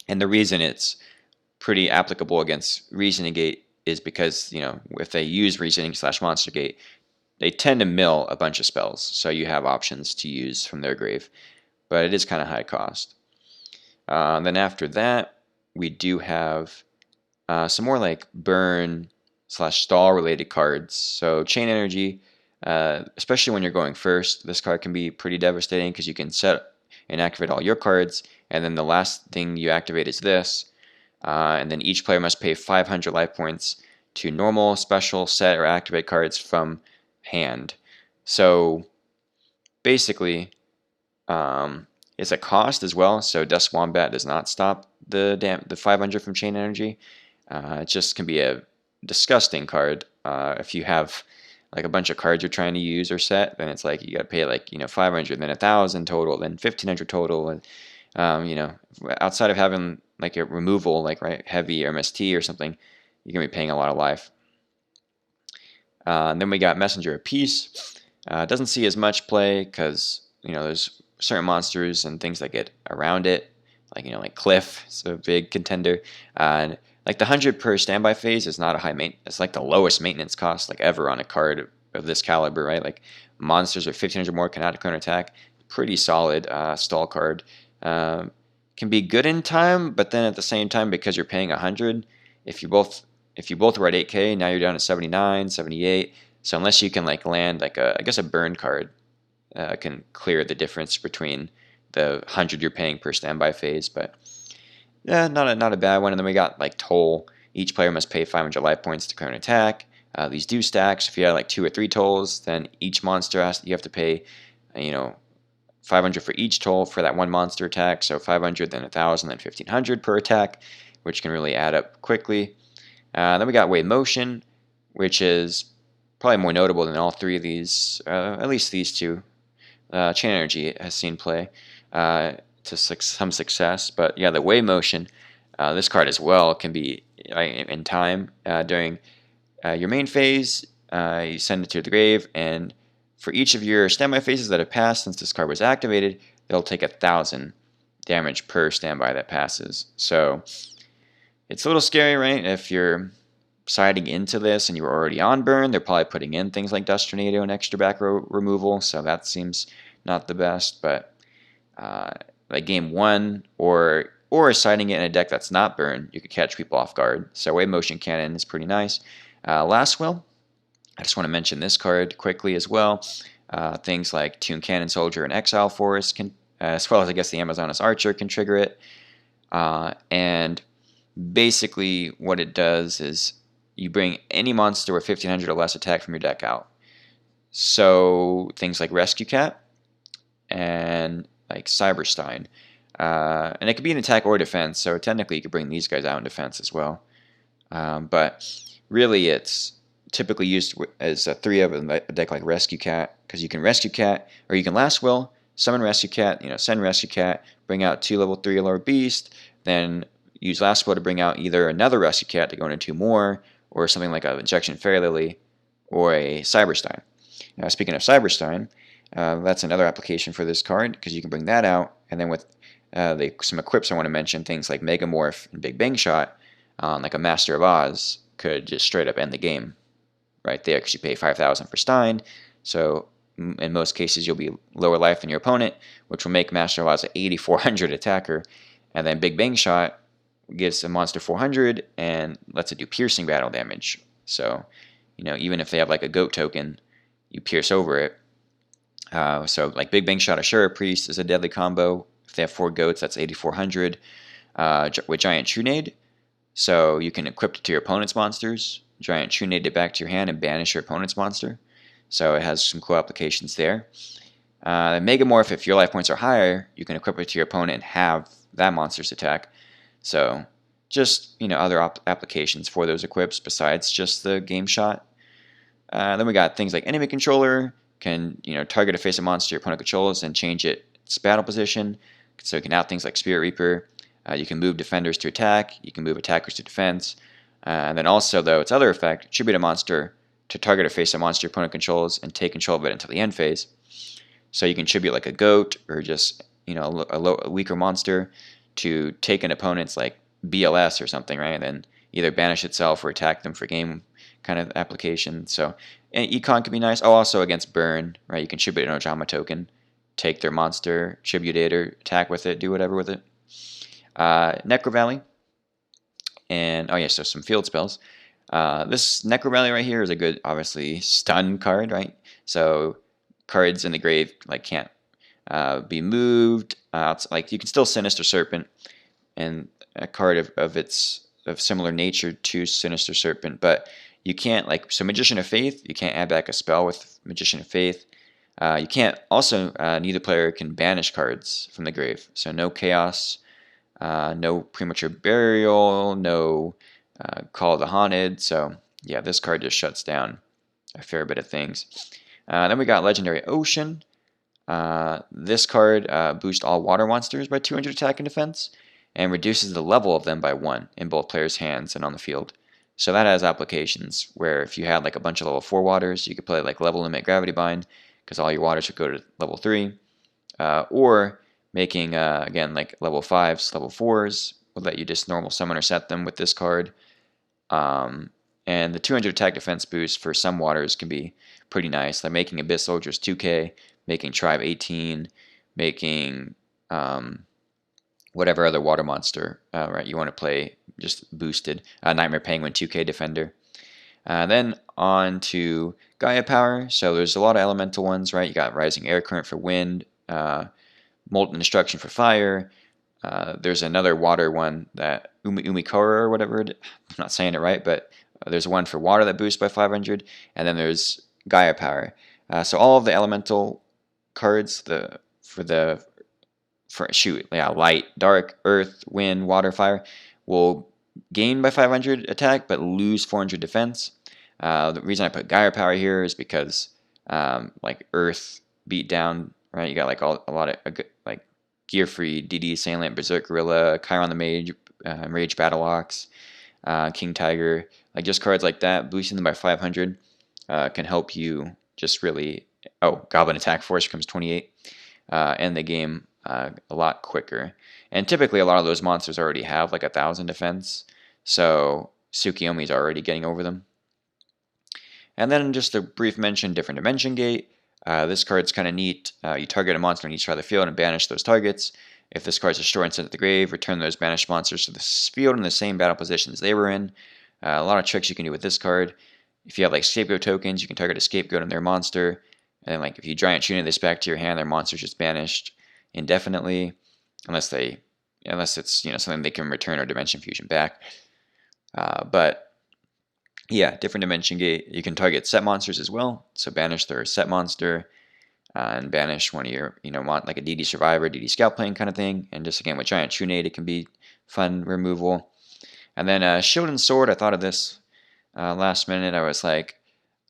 S1: And the reason it's pretty applicable against Reasoning Gate is because if they use Reasoning / Monster Gate, they tend to mill a bunch of spells, so you have options to use from their grave, but it is kind of high cost. Then after that, we do have some more like burn / stall related cards. So Chain Energy, especially when you're going first, this card can be pretty devastating because you can set and activate all your cards, and then the last thing you activate is this, and then each player must pay 500 life points to normal, special, set, or activate cards from hand. So basically, it's a cost as well. So Dust Wombat does not stop the 500 from Chain Energy. It just can be a disgusting card. If you have like a bunch of cards you're trying to use or set, then it's like you got to pay like 500, then 1,000 total, then 1,500 total, and outside of having like a removal, like heavy or MST or something, you're gonna be paying a lot of life. And then we got Messenger of Peace. Doesn't see as much play because there's certain monsters and things that get around it, like Cliff, so a big contender. And like the 100 per standby phase is not a high it's like the lowest maintenance cost like ever on a card of this caliber, right? Like monsters with 1,500 more cannot counterattack. Pretty solid stall card. Can be good in time, but then at the same time, because you're paying 100, if you both were at 8k, now you're down to 79, 78. So unless you can like land like I guess a burn card can clear the difference between the 100 you're paying per standby phase, but yeah, not a bad one. And then we got like Toll. Each player must pay 500 life points to counterattack. These do stack. So if you have like 2 or 3 tolls, then each monster you have to pay 500 for each toll for that one monster attack. So 500, then 1,000, then 1,500 per attack, which can really add up quickly. Then we got Wave Motion, which is probably more notable than all three of these, at least these two. Chain Energy has seen play to some success, but yeah, the Wave Motion, this card as well can be in time during your main phase. You send it to the grave, and for each of your standby phases that have passed since this card was activated, they'll take 1,000 damage per standby that passes. So it's a little scary, right? If you're siding into this and you were already on burn, they're probably putting in things like Dust Tornado and extra back row removal, so that seems not the best. But like game 1 or siding it in a deck that's not burn, you could catch people off guard. So Wave Motion Cannon is pretty nice. Last will, I just want to mention this card quickly as well. Things like Toon Cannon Soldier and Exile Forest can, as well as I guess the Amazonas Archer can trigger it. And basically what it does is you bring any monster with 1,500 or less attack from your deck out. So things like Rescue Cat and like Cyberstein. And it could be an attack or defense, so technically you could bring these guys out in defense as well. But really it's typically used as 3 of a deck like Rescue Cat, because you can Rescue Cat, or you can Last Will, summon Rescue Cat, send Rescue Cat, bring out 2 level 3 Lord Beast, then use Last Will to bring out either another Rescue Cat to go into 2 more, or something like a Injection Fairy Lily, or a Cyberstein. Now speaking of Cyberstein, that's another application for this card, because you can bring that out, and then with some equips I want to mention, things like Megamorph and Big Bang Shot, like a Master of Oz, could just straight up end the game right there, because you pay 5,000 for Stein, so in most cases you'll be lower life than your opponent, which will make Master of Oz an 8,400 attacker, and then Big Bang Shot gives a monster 400 and lets it do piercing battle damage. So, even if they have like a goat token, you pierce over it. So like Big Bang Shot Ashura Priest is a deadly combo. If they have 4 goats, that's 8,400 with Giant Trunade. So you can equip it to your opponent's monsters, Giant Trunade it back to your hand, and banish your opponent's monster. so it has some cool applications there. Megamorph, if your life points are higher, you can equip it to your opponent and have that monster's attack. So just other applications for those equips besides just the game shot. Then we got things like enemy controller, can target a face of monster your opponent controls and change its battle position. So you can add things like Spirit Reaper. You can move defenders to attack. You can move attackers to defense. And then also, though, its other effect, tribute a monster to target a face of monster your opponent controls and take control of it until the end phase. So you can tribute like a goat or just a weaker monster to take an opponent's like BLS or something, right? And then either banish itself or attack them for game kind of application. So and econ can be nice. Oh, also against burn, right? You can tribute an Ojama token, take their monster, tribute it, or attack with it, do whatever with it. Necro Valley, and so some field spells. This Necro Valley right here is a good, obviously, stun card, right? So cards in the grave like can't be moved. Like you can still Sinister Serpent, and a card of similar nature to Sinister Serpent, but you can't so Magician of Faith. You can't add back a spell with Magician of Faith. You can't also neither player can banish cards from the grave. So no Chaos, no Premature Burial, no Call of the Haunted. So yeah, this card just shuts down a fair bit of things. Then we got Legendary Ocean. This card boosts all water monsters by 200 attack and defense, and reduces the level of them by 1 in both players' hands and on the field. So that has applications where if you had like a bunch of level 4 waters, you could play like Level Limit Gravity Bind, because all your waters would go to level 3. Or making, again, like level 5s, level 4s, would let you just normal summon or set them with this card. And the 200 attack defense boost for some waters can be pretty nice, like making Abyss Soldiers 2k, making Tribe 18, making whatever other water monster right you want to play just boosted. Nightmare Penguin 2k Defender. Then on to Gaia Power. So there's a lot of elemental ones, right? You got Rising Air Current for wind, Molten Destruction for fire. There's another water one, that Umikara or whatever. I'm not saying it right, but there's one for water that boosts by 500, and then there's Gaia Power. So all of the elemental cards, light, dark, earth, wind, water, fire, will gain by 500 attack but lose 400 defense. The reason I put Gaia Power here is because like earth beat down, right? You got like a lot of like Gear Free, DD, Salient, Berserk Gorilla, Chiron the Mage, Rage Battle Ox, King Tiger, like just cards like that, boosting them by 500 can help you just really. Oh, Goblin Attack Force becomes 28, end the game a lot quicker. And typically a lot of those monsters already have like 1,000 defense, so Tsukiyomi's already getting over them. And then just a brief mention, Different Dimension Gate. This card's kind of neat. You target a monster on each side of the field and banish those targets. If this card's destroyed and sent to the grave, return those banished monsters to the field in the same battle positions they were in. A lot of tricks you can do with this card. If you have like Scapegoat tokens, you can target a Scapegoat and their monster. And then like if you Giant Tuna this back to your hand, their monster's just banished indefinitely, unless it's something they can return or Dimension Fusion back. But yeah, Different Dimension Gate. You can target set monsters as well. So banish their set monster and banish one of your like a DD Survivor, DD Scout Plane kind of thing. And just again with Giant Tuna, it can be fun removal. And then Shield and Sword. I thought of this last minute. I was like,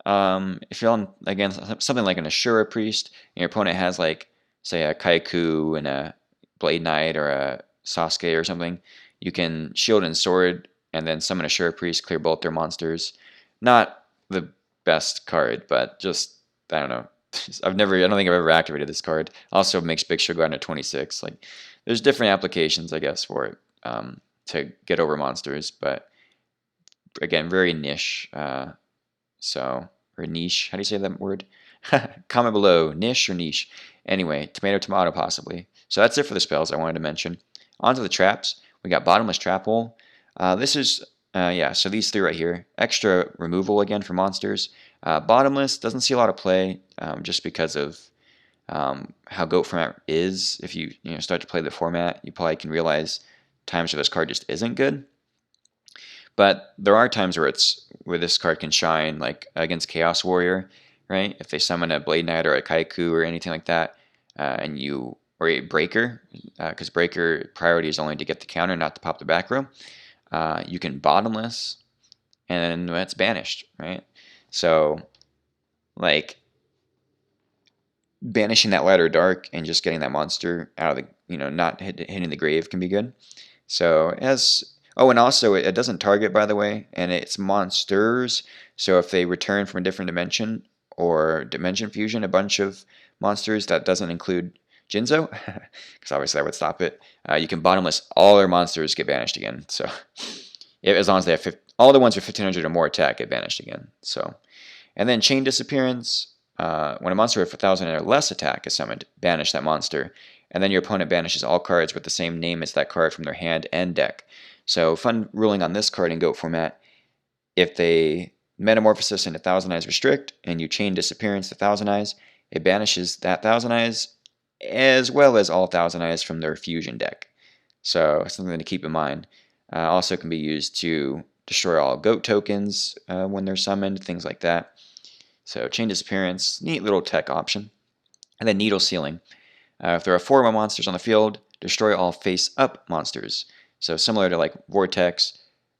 S1: if you're on, again, something like an Ashura Priest, and your opponent has like, say, a Kaiku and a Blade Knight or a Sasuke or something, you can Shield and Sword and then summon a Ashura Priest, clear both their monsters. Not the best card, but just, I don't know. I don't think I've ever activated this card. Also makes Big Sugar into 26. Like, there's different applications, I guess, for it to get over monsters, but again, very niche. Or niche. How do you say that word? Comment below, niche or niche. Anyway, tomato, possibly. So that's it for the spells I wanted to mention. On to the traps. We got Bottomless Trap Hole. This is, so these three right here. Extra removal again for monsters. Bottomless doesn't see a lot of play just because of how GOAT format is. If you start to play the format, you probably can realize times where this card just isn't good. But there are times where this card can shine, like against Chaos Warrior, right? If they summon a Blade Knight or a Kaiku or anything like that, or a Breaker, because Breaker priority is only to get the counter, not to pop the back row. You can Bottomless, and that's banished, right? So, like, banishing that Ladder Dark and just getting that monster out of the, not hitting the grave can be good. So, and also it doesn't target, by the way, and it's monsters. So if they return from a different dimension or dimension fusion, a bunch of monsters, that doesn't include Jinzo, because obviously that would stop it. You can Bottomless all their monsters get banished again. So as long as they have all the ones with 1500 or more attack get banished again. So, and then Chain Disappearance. When a monster with 1000 or less attack is summoned, banish that monster, and then your opponent banishes all cards with the same name as that card from their hand and deck. So, fun ruling on this card in GOAT format: if they Metamorphosis into Thousand Eyes Restrict and you Chain Disappearance to Thousand Eyes, it banishes that Thousand Eyes as well as all Thousand Eyes from their fusion deck. So, something to keep in mind. Also can be used to destroy all GOAT tokens when they're summoned, things like that. So Chain Disappearance, neat little tech option. And then Needle Sealing. If there are 4 more monsters on the field, destroy all face-up monsters. So similar to like Vortex,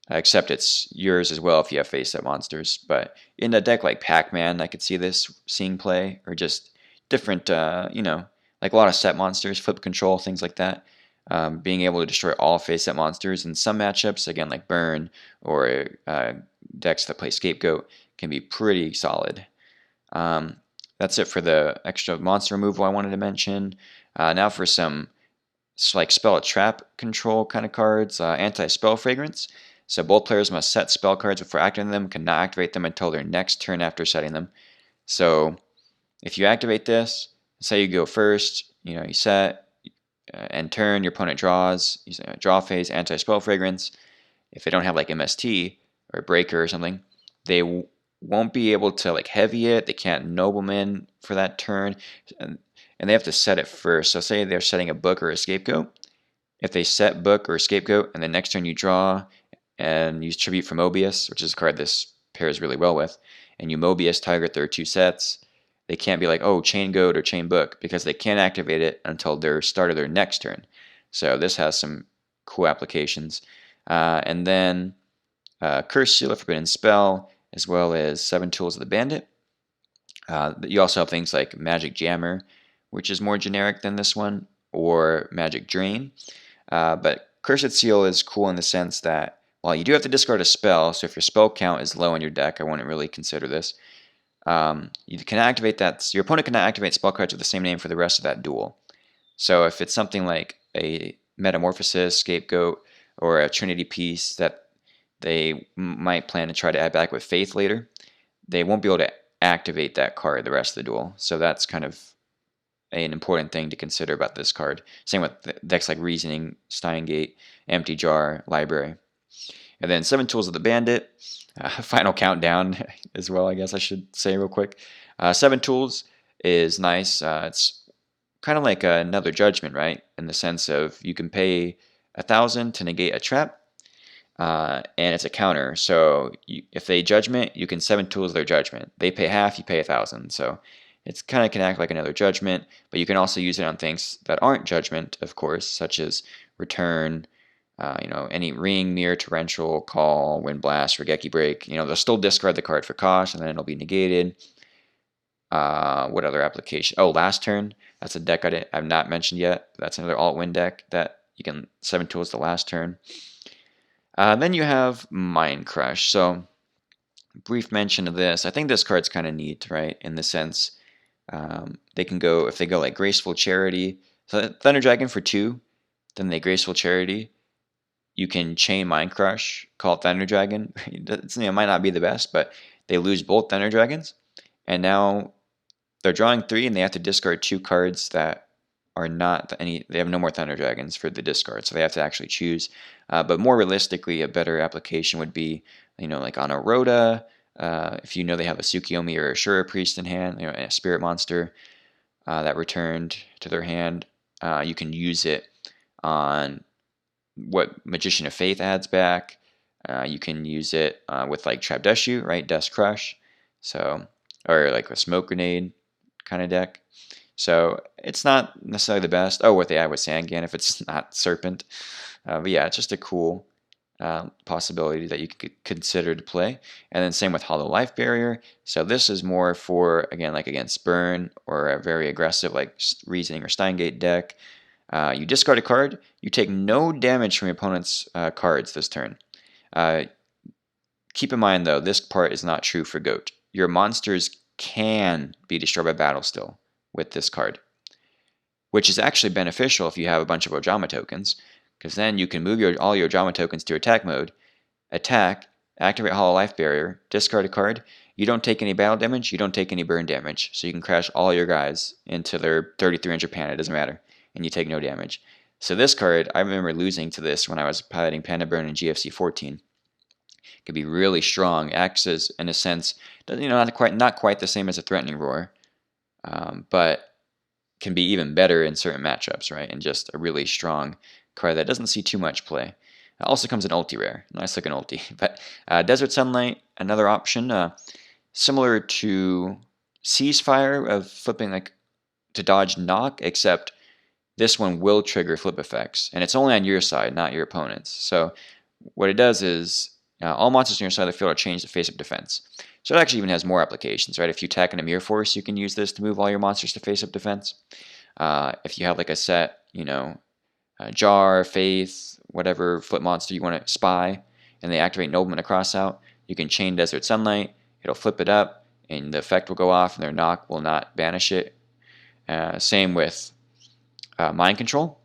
S1: except it's yours as well if you have face-up monsters. But in a deck like Pac-Man, I could see this seeing play, or just different, like a lot of set monsters, flip control, things like that. Being able to destroy all face-up monsters in some matchups, again like Burn or decks that play Scapegoat, can be pretty solid. That's it for the extra monster removal I wanted to mention. Now for some like spell trap control kind of cards. Anti-spell fragrance. So both players must set spell cards before activating them, cannot activate them until their next turn after setting them. So if you activate this, say you go first, you set, end turn, your opponent draws, you say draw phase, anti-spell fragrance. If they don't have like MST or Breaker or something, they won't be able to like heavy it. They can't nobleman for that turn, and they have to set it first. So say they're setting a Book or a Scapegoat. If they set Book or Scapegoat, and the next turn you draw and use Tribute for Mobius, which is a card this pairs really well with, and you Mobius target their 2 sets, they can't be like, oh, Chain Goat or Chain Book, because they can't activate it until their start of their next turn. So this has some cool applications. And then Curse Seal, a Forbidden Spell, as well as 7 Tools of the Bandit. You also have things like Magic Jammer, which is more generic than this one, or Magic Drain. But Cursed Seal is cool in the sense that while you do have to discard a spell, so if your spell count is low in your deck, I wouldn't really consider this. You can activate that. Your opponent cannot activate spell cards with the same name for the rest of that duel. So if it's something like a Metamorphosis, Scapegoat, or a Trinity piece that they might plan to try to add back with Faith later, they won't be able to activate that card the rest of the duel. So that's kind of an important thing to consider about this card. Same with decks like Reasoning, Steingate, Empty Jar, Library. And then 7 Tools of the Bandit, Final Countdown as well, I guess I should say real quick. 7 Tools is nice. It's kind of like another Judgment, right? In the sense of you can pay 1,000 to negate a trap, and it's a counter. So if they Judgment, you can 7 Tools their Judgment. They pay half, you pay 1,000. So it's kind of can act like another Judgment, but you can also use it on things that aren't Judgment, of course, such as Return, any Ring, Mirror, Torrential, Call, Wind Blast, Regeki Break. They'll still discard the card for cost, and then it'll be negated. What other application? Oh, Last Turn. That's a deck I've not mentioned yet. That's another alt-win deck that you can 7 Tools the last turn. Then you have Mind Crush. So, brief mention of this. I think this card's kind of neat, right? In the sense, they can go, if they go like Graceful Charity, so Thunder Dragon for 2, then they Graceful Charity. You can chain Mind Crush, call it Thunder Dragon. It might not be the best, but they lose both Thunder Dragons, and now they're drawing 3, and they have to discard 2 cards that are not any. They have no more Thunder Dragons for the discard, so they have to actually choose. But more realistically, a better application would be, like on a Rhoda, if they have a Tsukiyomi or a Shura Priest in hand, a Spirit Monster that returned to their hand, you can use it on what Magician of Faith adds back. You can use it with like Trapdeshu, right? Death Crush. So or like a smoke grenade kind of deck. So it's not necessarily the best. Oh, what they add with Sangan if it's not Serpent. But yeah, it's just a cool possibility that you could consider to play. And then same with Hollow Life Barrier. So this is more for, again, like against Burn or a very aggressive like Reasoning or Steingate deck. You discard a card. You take no damage from your opponent's cards this turn. Keep in mind, though, this part is not true for Goat. Your monsters can be destroyed by battle still with this card, which is actually beneficial if you have a bunch of Ojama tokens, because then you can move all your Ojama tokens to attack mode, attack, activate Hollow Life Barrier, discard a card. You don't take any battle damage, you don't take any burn damage, so you can crash all your guys into their 3300 Panda, it doesn't matter, and you take no damage. So this card, I remember losing to this when I was piloting Panda Burn in GFC 14. Could be really strong, acts as, in a sense, not quite the same as a Threatening Roar, but can be even better in certain matchups, right? And just a really strong card that doesn't see too much play. It also comes in ulti rare, nice looking ulti. But Desert Sunlight, another option, similar to Ceasefire of flipping like to dodge knock, except this one will trigger flip effects, and it's only on your side, not your opponent's. So what it does is all monsters on your side of the field are changed to face-up defense. So it actually even has more applications, right? If you attack in a Mirror Force, you can use this to move all your monsters to face-up defense. If you have like a set, Jar, Faith, whatever flip monster you want to spy, and they activate Nobleman to cross out, you can chain Desert Sunlight, it'll flip it up, and the effect will go off, and their knock will not banish it. Same with Mind Control.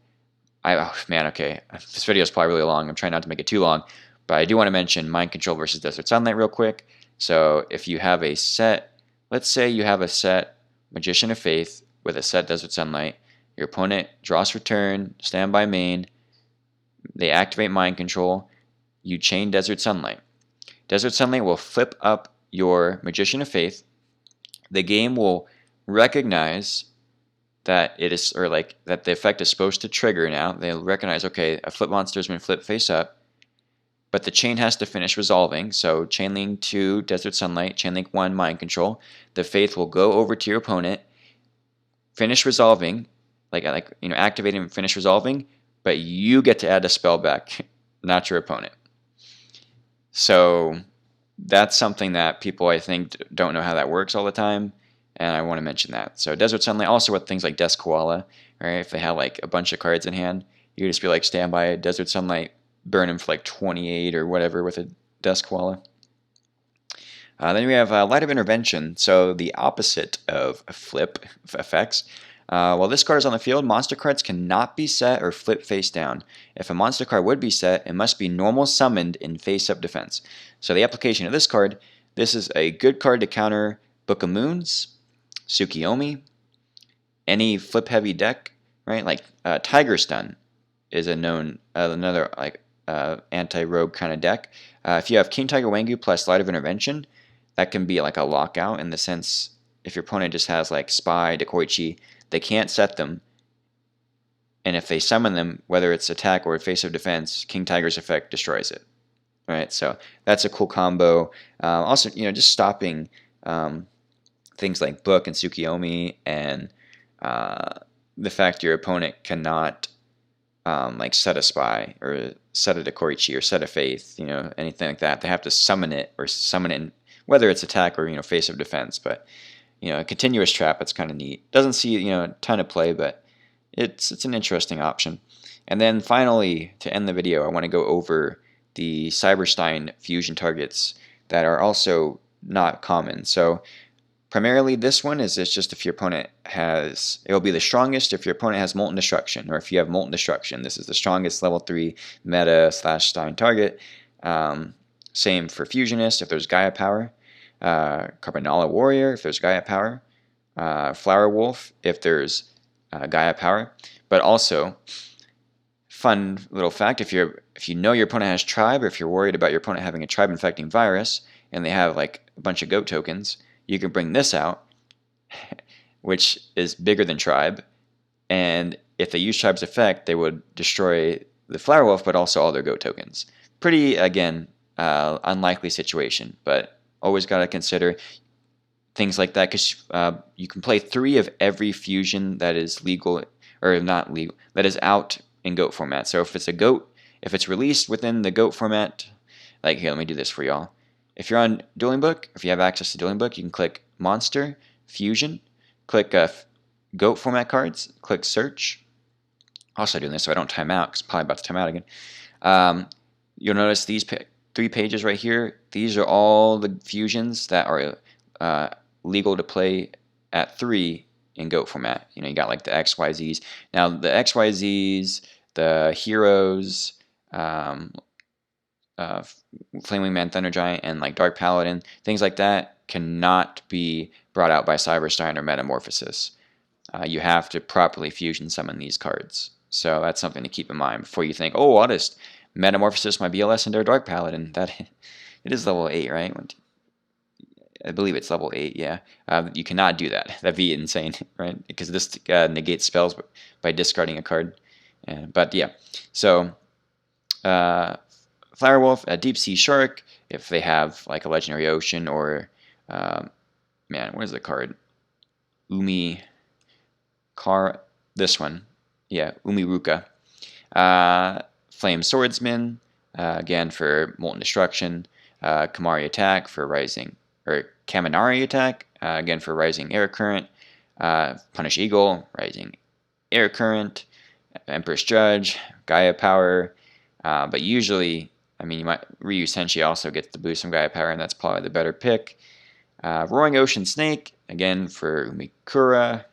S1: Okay, this video is probably really long. I'm trying not to make it too long, but I do want to mention Mind Control versus Desert Sunlight real quick. So if you have a set, let's say you have a set Magician of Faith with a set Desert Sunlight, your opponent draws for turn, standby main, they activate Mind Control, you chain Desert Sunlight. Desert Sunlight will flip up your Magician of Faith. The game will recognize that it is, or like that the effect is supposed to trigger now. They'll recognize, okay, a flip monster has been flipped face up, but the chain has to finish resolving. So Chainlink 2 Desert Sunlight, Chainlink 1 Mind Control. The Faith will go over to your opponent, finish resolving, activate and finish resolving, but you get to add a spell back, not your opponent. So that's something that people, I think, don't know how that works all the time, and I want to mention that. So Desert Sunlight, also with things like Desk Koala, right? If they have like a bunch of cards in hand, you just be like, stand by Desert Sunlight, burn him for like 28 or whatever with a Desk Koala. Then we have Light of Intervention, so the opposite of flip effects. While this card is on the field, monster cards cannot be set or flip face down. If a monster card would be set, it must be normal summoned in face-up defense. So the application of this card, this is a good card to counter Book of Moons, Tsukiyomi, any flip-heavy deck, right? Like Tiger Stun is another anti-rogue kind of deck. If you have King Tiger Wangu plus Light of Intervention, that can be like a lockout in the sense if your opponent just has like Spy, Dekoichi, they can't set them. And if they summon them, whether it's attack or face of defense, King Tiger's effect destroys it. Right, so that's a cool combo. Also, just stopping things like Book and Tsukiyomi, and the fact your opponent cannot set a Spy or set a Dekoichi or set a Faith, anything like that. They have to summon it or summon it, whether it's attack or face of defense. But a continuous trap, it's kind of neat. Doesn't see a ton of play, but it's an interesting option. And then finally, to end the video, I want to go over the Cyberstein fusion targets that are also not common. So primarily this one is just if your opponent has, it'll be the strongest if your opponent has Molten Destruction, or if you have Molten Destruction. This is the strongest level 3 meta / Stein target. Same for Fusionist if there's Gaia Power. Carbonala Warrior if there's Gaia Power. Flower Wolf if there's Gaia Power. But also, fun little fact, if you know your opponent has Tribe, or if you're worried about your opponent having a Tribe infecting virus and they have like a bunch of goat tokens, you can bring this out, which is bigger than Tribe, and if they use Tribe's effect, they would destroy the Flower Wolf, but also all their goat tokens. Pretty, again, unlikely situation, but always got to consider things like that, because you can play 3 of every fusion that is legal, or not legal, that is out in GOAT format. So if it's a GOAT, if it's released within the GOAT format, like here, let me do this for y'all. If you're on Dueling Book, if you have access to Dueling Book, you can click Monster, Fusion, click GOAT format cards, click Search. Also doing this so I don't time out, because I'm probably about to time out again. You'll notice these 3 pages right here. These are all the fusions that are legal to play at 3 in GOAT format. You know, you got like the XYZs. Now the XYZs, the heroes, Flaming Man, Thunder Giant, and like Dark Paladin, things like that cannot be brought out by Cyberstein or Metamorphosis. You have to properly fusion summon these cards. So that's something to keep in mind before you think, oh, I'll just Metamorphosis my BLS into a Dark Paladin. That it is level 8, right? I believe it's level 8, yeah. You cannot do that. That'd be insane, right? Because this negates spells by discarding a card. But yeah, so Firewolf, a Deep Sea Shark, if they have like a Legendary Ocean, or, man, what is the card? This one. Yeah, Umiruka. Flame Swordsman, again for Molten Destruction. Kamari Attack for Rising, or Kaminari Attack, again for Rising Air Current. Punish Eagle, Rising Air Current. Empress Judge, Gaia Power. But usually, I mean, Ryu Senshi also gets the boost from Gaia Power, and that's probably the better pick. Roaring Ocean Snake, again for Umikura. I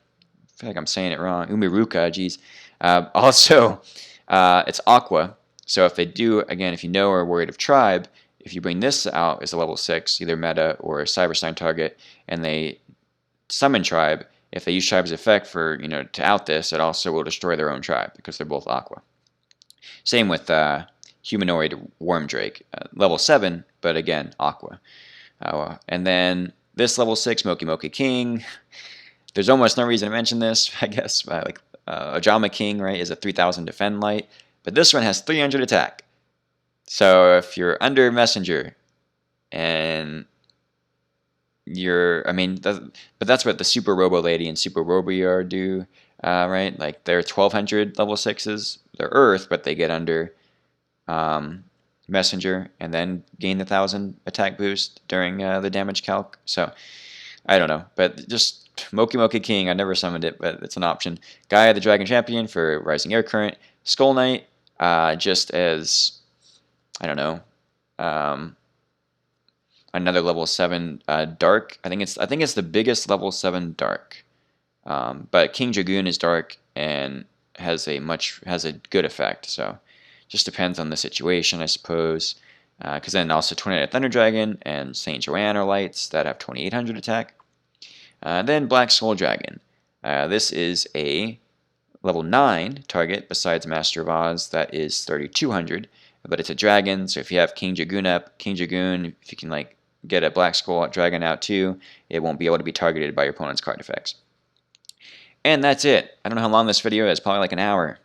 S1: feel like I'm saying it wrong. Umiruka, geez. Also, it's Aqua. So if they do, again, if you know or are worried of Tribe, if you bring this out as a level 6, either meta or Cyberstein target, and they summon Tribe, if they use Tribe's effect for, to out this, it also will destroy their own Tribe, because they're both Aqua. Same with Humanoid Worm Drake, level 7, but again, Aqua. And then this level 6, Moki Moki King. There's almost no reason to mention this, I guess. Like Ojama King, right, is a 3000 defend light, but this one has 300 attack. So if you're under Messenger, and but that's what the Super Robo Lady and Super Robo do, right? Like they're 1200 level 6s. They're Earth, but they get under Messenger and then gain the 1000 attack boost during the damage calc. So I don't know, but just Moki Moki King. I never summoned it, but it's an option. Gaia the Dragon Champion for Rising Air Current. Skull Knight, just as, I don't know, another level 7 dark. I think it's the biggest level 7 dark. But King Dragoon is dark and has a good effect. So just depends on the situation, I suppose. Because then also 29 Thunder Dragon and Saint Joanne are lights that have 2800 attack. Then Black Soul Dragon. This is a level 9 target besides Master of Oz that is 3200, but it's a dragon. So if you have King Dragoon up, King Dragoon, if you can like get a Black Skull Dragon out too, it won't be able to be targeted by your opponent's card effects. And that's it. I don't know how long this video is, probably like an hour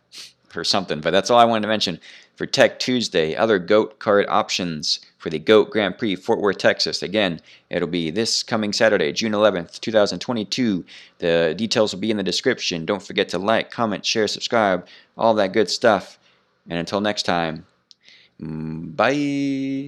S1: or something, but that's all I wanted to mention for Tech Tuesday. Other GOAT card options for the GOAT Grand Prix, Fort Worth, Texas. Again, it'll be this coming Saturday, June 11th, 2022. The details will be in the description. Don't forget to like, comment, share, subscribe, all that good stuff. And until next time, bye.